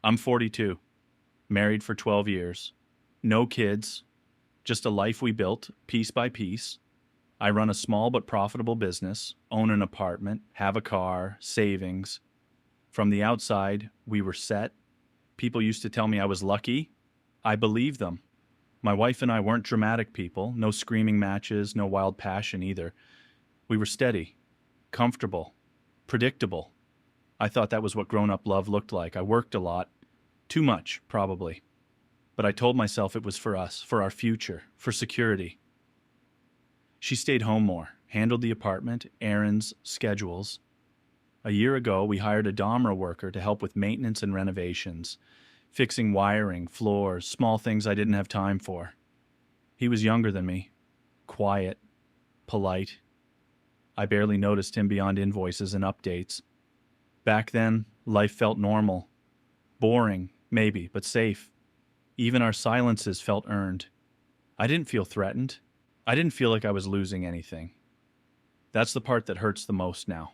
I'm 42, married for 12 years. No kids, just a life we built piece by piece. I run a small but profitable business, own an apartment, have a car, savings. From the outside, we were set. People used to tell me I was lucky. I believed them. My wife and I weren't dramatic people, no screaming matches, no wild passion either. We were steady, comfortable, predictable. I thought that was what grown up love looked like. I worked a lot, too much, probably. But I told myself it was for us, for our future, for security. She stayed home more, handled the apartment, errands, schedules. A year ago, we hired a Domra worker to help with maintenance and renovations, fixing wiring, floors, small things I didn't have time for. He was younger than me, quiet, polite. I barely noticed him beyond invoices and updates. Back then, life felt normal. Boring, maybe, but safe. Even our silences felt earned. I didn't feel threatened. I didn't feel like I was losing anything. That's the part that hurts the most now.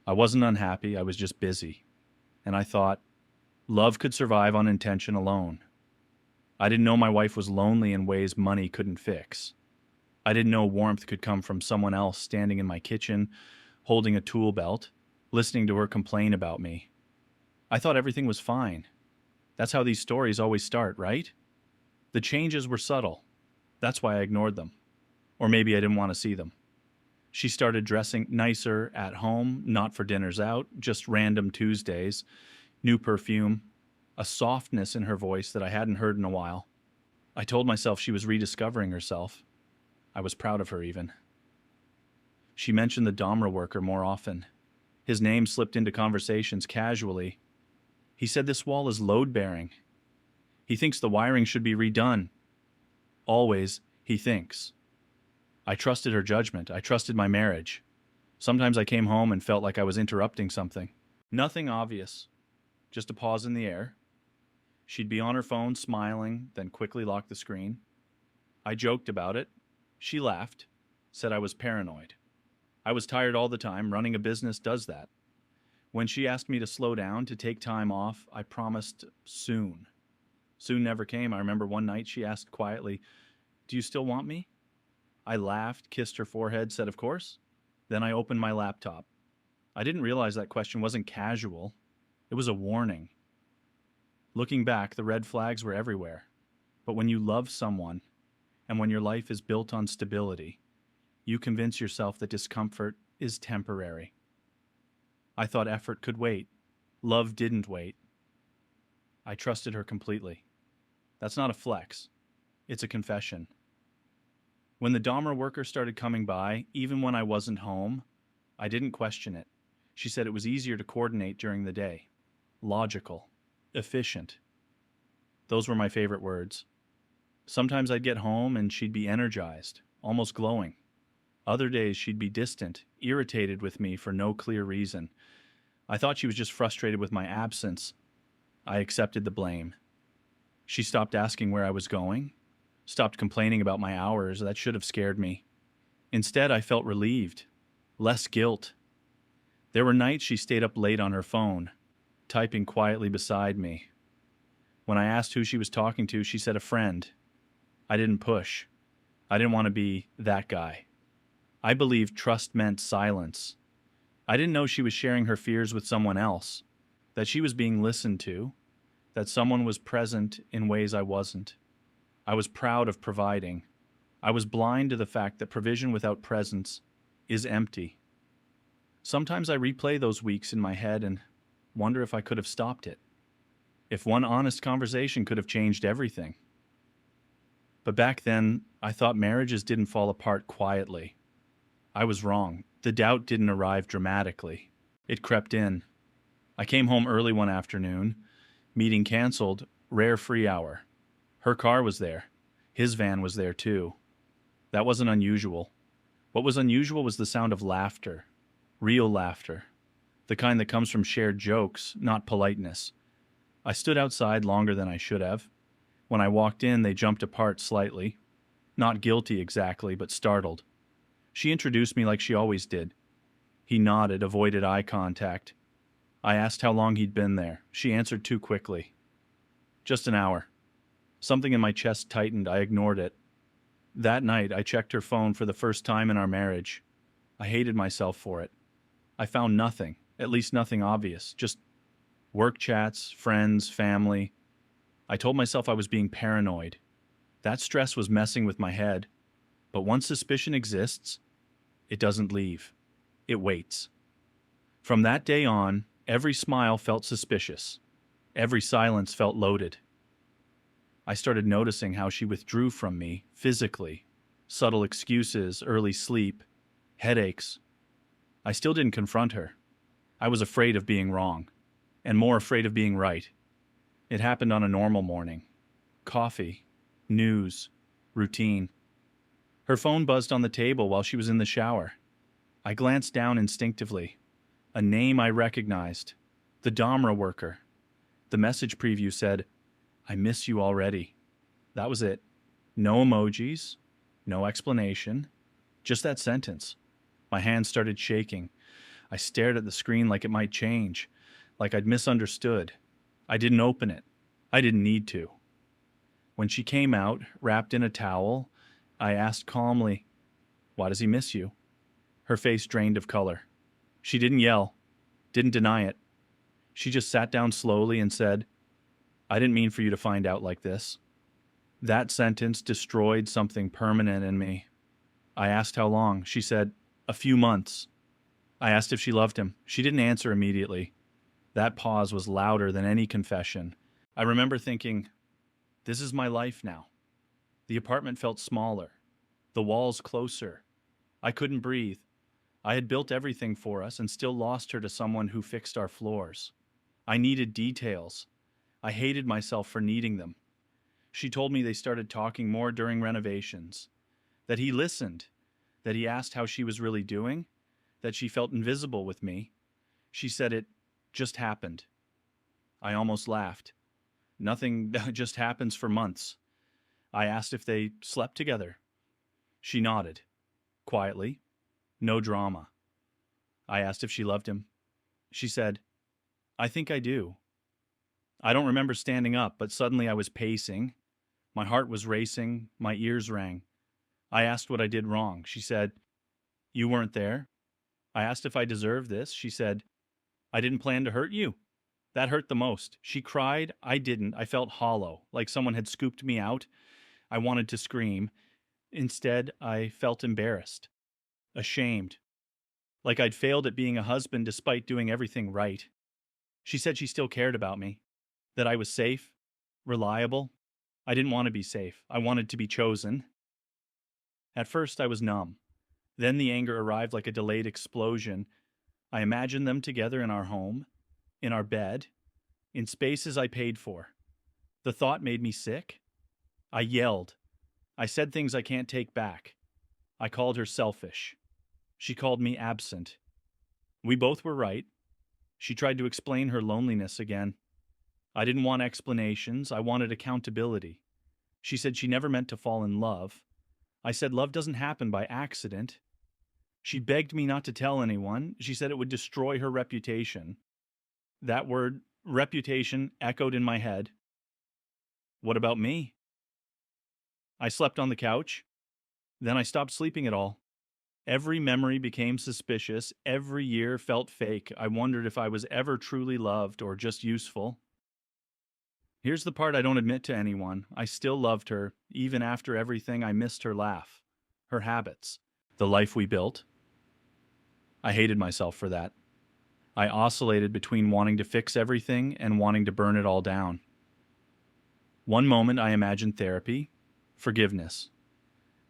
I wasn't unhappy, I was just busy. And I thought, love could survive on intention alone. I didn't know my wife was lonely in ways money couldn't fix. I didn't know warmth could come from someone else standing in my kitchen, holding a tool belt, listening to her complain about me. I thought everything was fine. That's how these stories always start, right? The changes were subtle. That's why I ignored them. Or maybe I didn't want to see them. She started dressing nicer at home, not for dinners out, just random Tuesdays, new perfume, a softness in her voice that I hadn't heard in a while. I told myself she was rediscovering herself. I was proud of her even. She mentioned the Domra worker more often. His name slipped into conversations casually. He said this wall is load-bearing. He thinks the wiring should be redone. Always, he thinks. I trusted her judgment. I trusted my marriage. Sometimes I came home and felt like I was interrupting something. Nothing obvious. Just a pause in the air. She'd be on her phone, smiling, then quickly lock the screen. I joked about it. She laughed, said I was paranoid. I was tired all the time. Running a business does that. When she asked me to slow down, to take time off, I promised soon. Soon never came. I remember one night she asked quietly, "Do you still want me?" I laughed, kissed her forehead, said of course. Then I opened my laptop. I didn't realize that question wasn't casual. It was a warning. Looking back, the red flags were everywhere. But when you love someone, and when your life is built on stability, you convince yourself that discomfort is temporary. I thought effort could wait. Love didn't wait. I trusted her completely. That's not a flex. It's a confession. When the Dahmer worker started coming by, even when I wasn't home, I didn't question it. She said it was easier to coordinate during the day. Logical. Efficient. Those were my favorite words. Sometimes I'd get home and she'd be energized, almost glowing. Other days she'd be distant, irritated with me for no clear reason. I thought she was just frustrated with my absence. I accepted the blame. She stopped asking where I was going, stopped complaining about my hours. That should have scared me. Instead, I felt relieved. Less guilt. There were nights she stayed up late on her phone, typing quietly beside me. When I asked who she was talking to, she said a friend. I didn't push. I didn't want to be that guy. I believed trust meant silence. I didn't know she was sharing her fears with someone else, that she was being listened to, that someone was present in ways I wasn't. I was proud of providing. I was blind to the fact that provision without presence is empty. Sometimes I replay those weeks in my head and wonder if I could have stopped it. If one honest conversation could have changed everything. But back then, I thought marriages didn't fall apart quietly. I was wrong. The doubt didn't arrive dramatically. It crept in. I came home early one afternoon. Meeting canceled, rare free hour. Her car was there. His van was there too. That wasn't unusual. What was unusual was the sound of laughter. Real laughter. The kind that comes from shared jokes, not politeness. I stood outside longer than I should have. When I walked in, they jumped apart slightly. Not guilty exactly, but startled. She introduced me like she always did. He nodded, avoided eye contact. I asked how long he'd been there. She answered too quickly. Just an hour. Something in my chest tightened. I ignored it. That night, I checked her phone for the first time in our marriage. I hated myself for it. I found nothing, at least nothing obvious, just work chats, friends, family. I told myself I was being paranoid. That stress was messing with my head. But once suspicion exists, it doesn't leave. It waits. From that day on, every smile felt suspicious. Every silence felt loaded. I started noticing how she withdrew from me physically. Subtle excuses, early sleep, headaches. I still didn't confront her. I was afraid of being wrong, and more afraid of being right. It happened on a normal morning. Coffee, news, routine. Her phone buzzed on the table while she was in the shower. I glanced down instinctively. A name I recognized. The Domra worker. The message preview said, "I miss you already." That was it. No emojis, no explanation, just that sentence. My hands started shaking. I stared at the screen like it might change, like I'd misunderstood. I didn't open it. I didn't need to. When she came out, wrapped in a towel, I asked calmly, "Why does he miss you?" Her face drained of color. She didn't yell, didn't deny it. She just sat down slowly and said, "I didn't mean for you to find out like this." That sentence destroyed something permanent in me. I asked how long. She said, "A few months." I asked if she loved him. She didn't answer immediately. That pause was louder than any confession. I remember thinking, this is my life now. The apartment felt smaller. The walls closer. I couldn't breathe. I had built everything for us and still lost her to someone who fixed our floors. I needed details. I hated myself for needing them. She told me they started talking more during renovations, that he listened, that he asked how she was really doing, that she felt invisible with me. She said it just happened. I almost laughed. Nothing just happens for months. I asked if they slept together. She nodded, quietly, no drama. I asked if she loved him. She said, "I think I do." I don't remember standing up, but suddenly I was pacing. My heart was racing, my ears rang. I asked what I did wrong. She said, "You weren't there." I asked if I deserved this. She said, "I didn't plan to hurt you." That hurt the most. She cried. I didn't. I felt hollow, like someone had scooped me out. I wanted to scream. Instead, I felt embarrassed, ashamed, like I'd failed at being a husband despite doing everything right. She said she still cared about me, that I was safe, reliable. I didn't want to be safe. I wanted to be chosen. At first, I was numb. Then the anger arrived like a delayed explosion. I imagined them together in our home, in our bed, in spaces I paid for. The thought made me sick. I yelled. I said things I can't take back. I called her selfish. She called me absent. We both were right. She tried to explain her loneliness again. I didn't want explanations. I wanted accountability. She said she never meant to fall in love. I said love doesn't happen by accident. She begged me not to tell anyone. She said it would destroy her reputation. That word, reputation, echoed in my head. What about me? I slept on the couch. Then I stopped sleeping at all. Every memory became suspicious. Every year felt fake. I wondered if I was ever truly loved or just useful. Here's the part I don't admit to anyone. I still loved her. Even after everything, I missed her laugh, her habits, the life we built. I hated myself for that. I oscillated between wanting to fix everything and wanting to burn it all down. One moment I imagined therapy, forgiveness.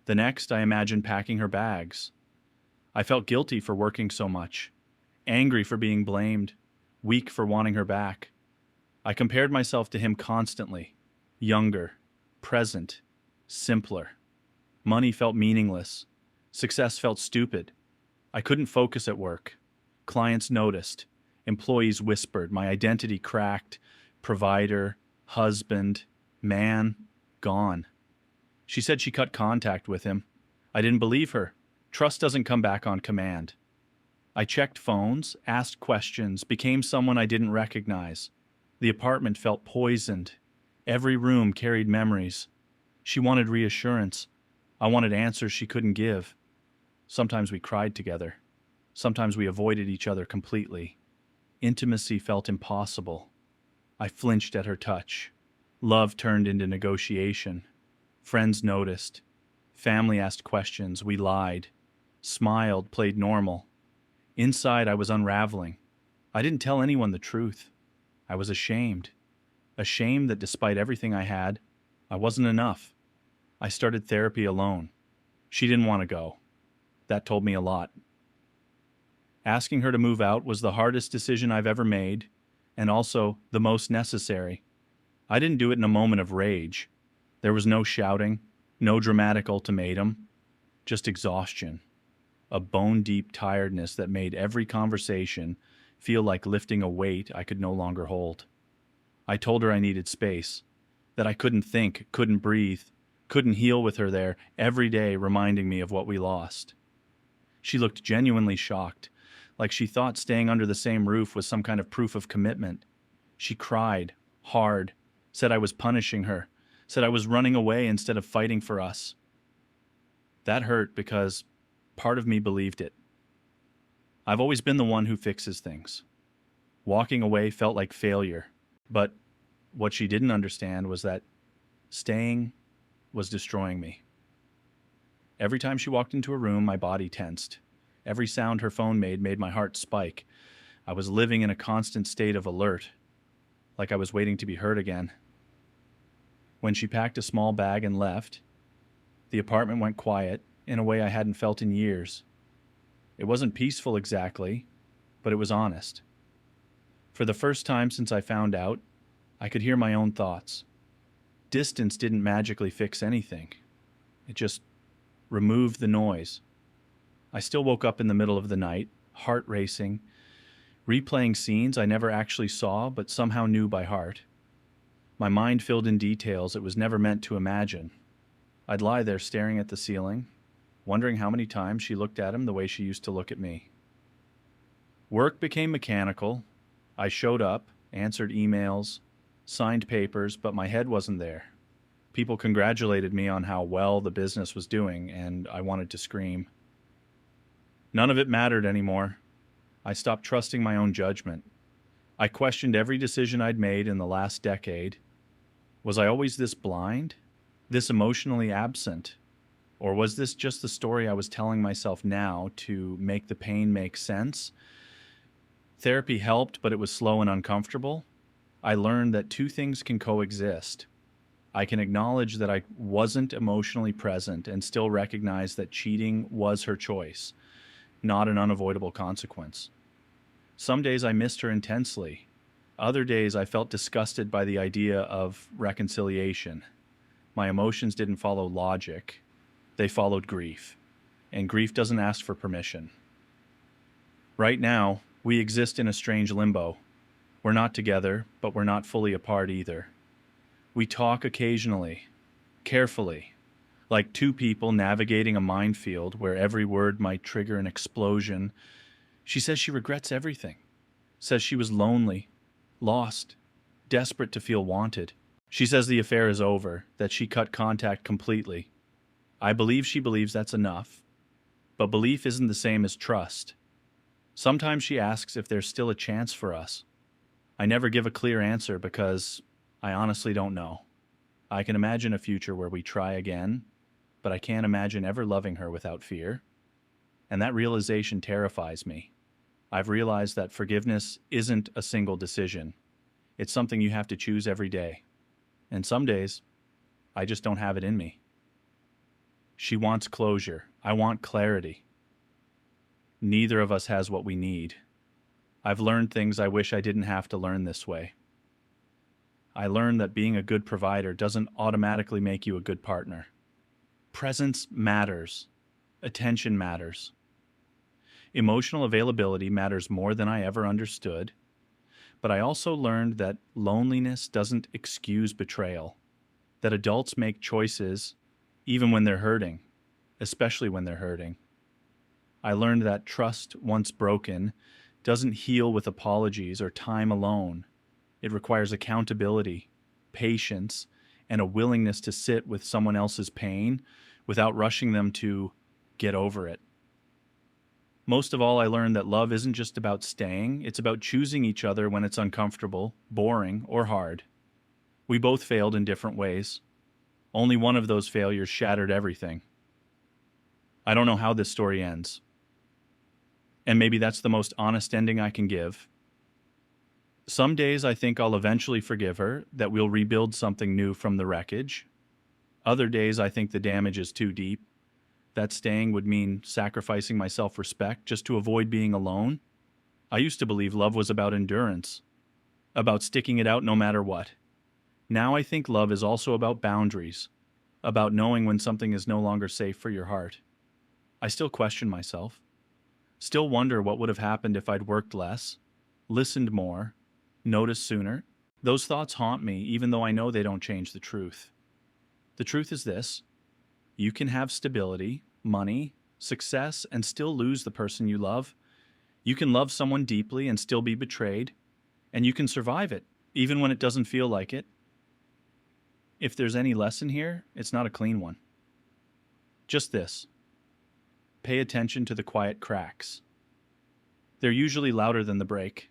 The next I imagined packing her bags. I felt guilty for working so much, angry for being blamed, weak for wanting her back. I compared myself to him constantly, younger, present, simpler. Money felt meaningless. Success felt stupid. I couldn't focus at work. Clients noticed. Employees whispered. My identity cracked. Provider, husband, man, gone. She said she cut contact with him. I didn't believe her. Trust doesn't come back on command. I checked phones, asked questions, became someone I didn't recognize. The apartment felt poisoned. Every room carried memories. She wanted reassurance. I wanted answers she couldn't give. Sometimes we cried together. Sometimes we avoided each other completely. Intimacy felt impossible. I flinched at her touch. Love turned into negotiation. Friends noticed. Family asked questions. We lied. Smiled, played normal. Inside, I was unraveling. I didn't tell anyone the truth. I was ashamed. Ashamed that despite everything I had, I wasn't enough. I started therapy alone. She didn't want to go. That told me a lot. Asking her to move out was the hardest decision I've ever made, and also the most necessary. I didn't do it in a moment of rage. There was no shouting, no dramatic ultimatum, just exhaustion. A bone-deep tiredness that made every conversation feel like lifting a weight I could no longer hold. I told her I needed space, that I couldn't think, couldn't breathe, couldn't heal with her there every day reminding me of what we lost. She looked genuinely shocked, like she thought staying under the same roof was some kind of proof of commitment. She cried, hard, said I was punishing her, said I was running away instead of fighting for us. That hurt because part of me believed it. I've always been the one who fixes things. Walking away felt like failure, but what she didn't understand was that staying was destroying me. Every time she walked into a room, my body tensed. Every sound her phone made my heart spike. I was living in a constant state of alert, like I was waiting to be heard again. When she packed a small bag and left, the apartment went quiet in a way I hadn't felt in years. It wasn't peaceful exactly, but it was honest. For the first time since I found out, I could hear my own thoughts. Distance didn't magically fix anything. It just removed the noise. I still woke up in the middle of the night, heart racing, replaying scenes I never actually saw but somehow knew by heart. My mind filled in details it was never meant to imagine. I'd lie there staring at the ceiling, wondering how many times she looked at him the way she used to look at me. Work became mechanical. I showed up, answered emails, signed papers, but my head wasn't there. People congratulated me on how well the business was doing, and I wanted to scream. None of it mattered anymore. I stopped trusting my own judgment. I questioned every decision I'd made in the last decade. Was I always this blind? This emotionally absent? Or was this just the story I was telling myself now to make the pain make sense? Therapy helped, but it was slow and uncomfortable. I learned that two things can coexist. I can acknowledge that I wasn't emotionally present and still recognize that cheating was her choice, not an unavoidable consequence. Some days I missed her intensely. Other days I felt disgusted by the idea of reconciliation. My emotions didn't follow logic. They followed grief. And grief doesn't ask for permission. Right now, we exist in a strange limbo. We're not together, but we're not fully apart either. We talk occasionally, carefully, like two people navigating a minefield where every word might trigger an explosion. She says she regrets everything, says she was lonely, lost, desperate to feel wanted. She says the affair is over, that she cut contact completely. I believe she believes that's enough, but belief isn't the same as trust. Sometimes she asks if there's still a chance for us. I never give a clear answer because I honestly don't know. I can imagine a future where we try again, but I can't imagine ever loving her without fear. And that realization terrifies me. I've realized that forgiveness isn't a single decision. It's something you have to choose every day. And some days, I just don't have it in me. She wants closure. I want clarity. Neither of us has what we need. I've learned things I wish I didn't have to learn this way. I learned that being a good provider doesn't automatically make you a good partner. Presence matters. Attention matters. Emotional availability matters more than I ever understood. But I also learned that loneliness doesn't excuse betrayal. That adults make choices even when they're hurting, especially when they're hurting. I learned that trust, once broken, doesn't heal with apologies or time alone. It requires accountability, patience and a willingness to sit with someone else's pain without rushing them to get over it. Most of all, I learned that love isn't just about staying, it's about choosing each other when it's uncomfortable, boring, or hard. We both failed in different ways. Only one of those failures shattered everything. I don't know how this story ends. And maybe that's the most honest ending I can give. Some days I think I'll eventually forgive her, that we'll rebuild something new from the wreckage. Other days I think the damage is too deep, that staying would mean sacrificing my self-respect just to avoid being alone. I used to believe love was about endurance, about sticking it out no matter what. Now I think love is also about boundaries, about knowing when something is no longer safe for your heart. I still question myself, still wonder what would have happened if I'd worked less, listened more, noticed sooner. Those thoughts haunt me even though I know they don't change the truth. The truth is this: you can have stability, money, success, and still lose the person you love. You can love someone deeply and still be betrayed, and you can survive it, even when it doesn't feel like it. If there's any lesson here, it's not a clean one. Just this: pay attention to the quiet cracks. They're usually louder than the break.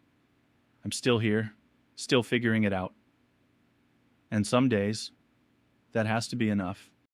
I'm still here, still figuring it out. And some days, that has to be enough.